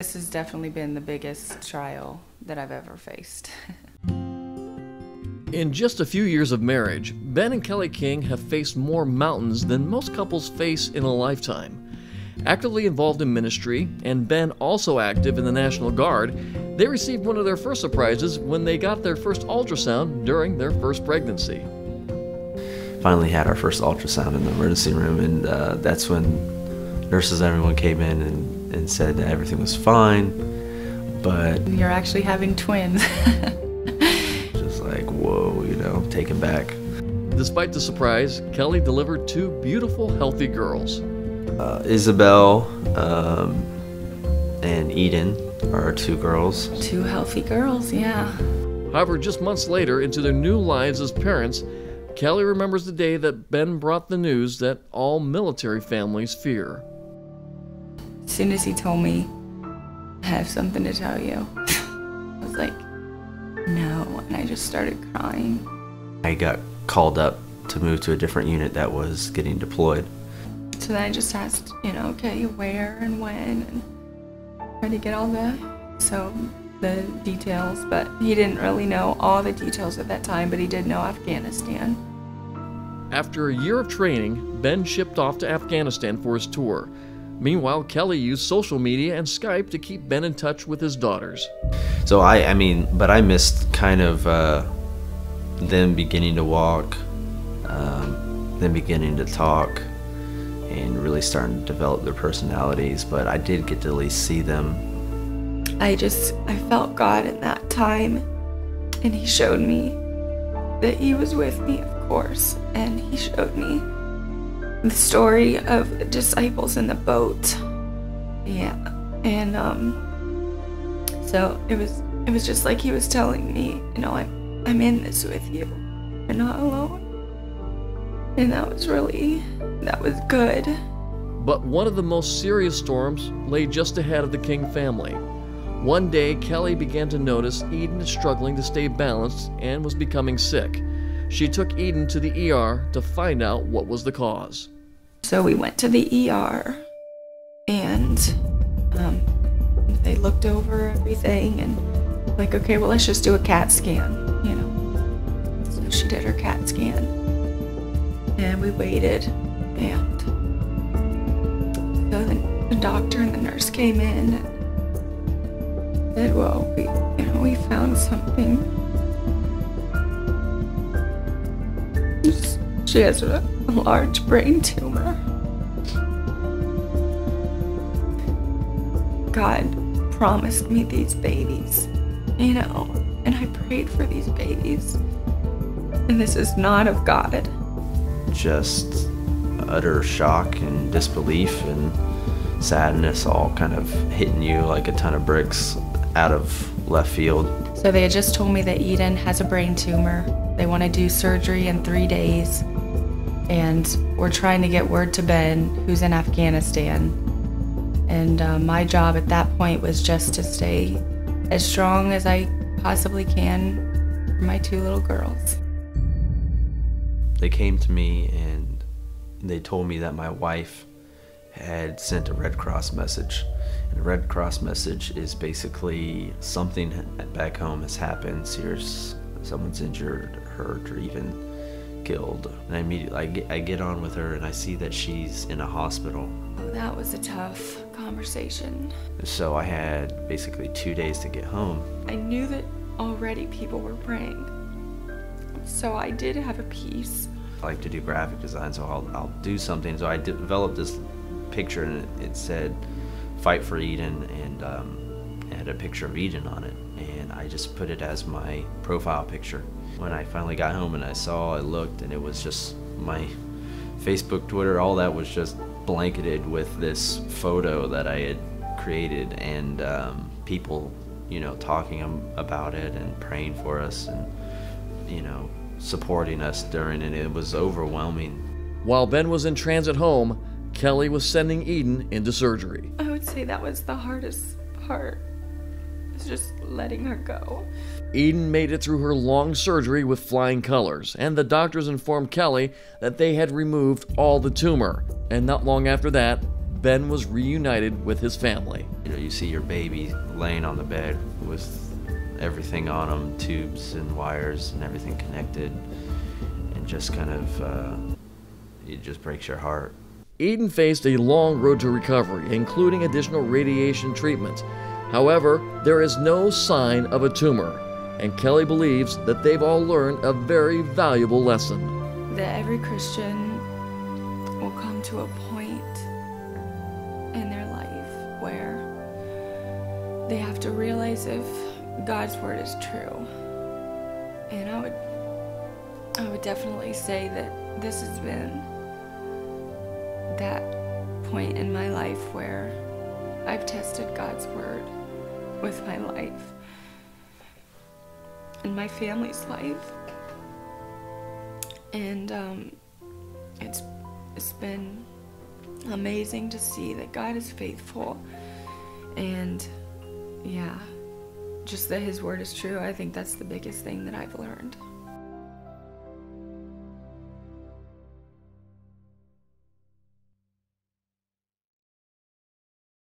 This has definitely been the biggest trial that I've ever faced. In just a few years of marriage, Ben and Kelly King have faced more mountains than most couples face in a lifetime. Actively involved in ministry, and Ben also active in the National Guard, they received one of their first surprises when they got their first ultrasound during their first pregnancy. Finally had our first ultrasound in the emergency room, and that's when nurses and everyone came in and said that everything was fine, but... You're actually having twins. Just like, whoa, you know, taken back. Despite the surprise, Kelly delivered two beautiful, healthy girls. Isabel and Eden are our two girls. Two healthy girls, yeah. However, just months later, into their new lives as parents, Kelly remembers the day that Ben brought the news that all military families fear. As soon as he told me, I have something to tell you, I was like, no, and I just started crying. I got called up to move to a different unit that was getting deployed. So then I just asked, you know, okay, where and when, and tried to get all the details, but he didn't really know all the details at that time, but he did know Afghanistan. After a year of training, Ben shipped off to Afghanistan for his tour. Meanwhile, Kelly used social media and Skype to keep Ben in touch with his daughters. So I missed kind of them beginning to walk, them beginning to talk, and really starting to develop their personalities, but I did get to at least see them. I felt God in that time, and he showed me that he was with me, of course, and he showed me the story of the disciples in the boat. Yeah, and so it was just like he was telling me, you know, I'm in this with you. You're not alone. And that was good. But one of the most serious storms lay just ahead of the King family. One day, Kelly began to notice Eden is struggling to stay balanced and was becoming sick. She took Eden to the ER to find out what was the cause. So we went to the ER, and they looked over everything, and like, okay, well, let's just do a CAT scan, you know. So she did her CAT scan, and we waited, and so the doctor and the nurse came in and said, well, we found something. She has a large brain tumor. God promised me these babies, you know, and I prayed for these babies. And this is not of God. Just utter shock and disbelief and sadness all kind of hitting you like a ton of bricks out of left field. So they had just told me that Eden has a brain tumor. They want to do surgery in 3 days. And we're trying to get word to Ben, who's in Afghanistan. And my job at that point was just to stay as strong as I possibly can for my two little girls. They came to me and they told me that my wife had sent a Red Cross message. And a Red Cross message is basically something back home has happened, serious, someone's injured, hurt, or even killed. And immediately I get on with her and I see that she's in a hospital. Oh, that was a tough conversation. So I had basically 2 days to get home. I knew that already people were praying. So I did have a piece. I like to do graphic design, so I'll do something. So I developed this picture and it said, "Fight for Eden," and it had a picture of Eden on it. And I just put it as my profile picture. When I finally got home and I looked, and it was just my Facebook, Twitter, all that was just blanketed with this photo that I had created, and people, you know, talking about it and praying for us and, you know, supporting us during it. It was overwhelming. While Ben was in transit home, Kelly was sending Eden into surgery. I would say that was the hardest part. It's just letting her go. Eden made it through her long surgery with flying colors, and the doctors informed Kelly that they had removed all the tumor. And not long after that, Ben was reunited with his family. You know, you see your baby laying on the bed with everything on him, tubes and wires and everything connected, and just kind of, it just breaks your heart. Eden faced a long road to recovery, including additional radiation treatment. However, there is no sign of a tumor, and Kelly believes that they've all learned a very valuable lesson. That every Christian will come to a point in their life where they have to realize if God's word is true. And I would definitely say that this has been that point in my life where I've tested God's word with my life and my family's life. And it's been amazing to see that God is faithful, and yeah, just that his word is true. I think that's the biggest thing that I've learned.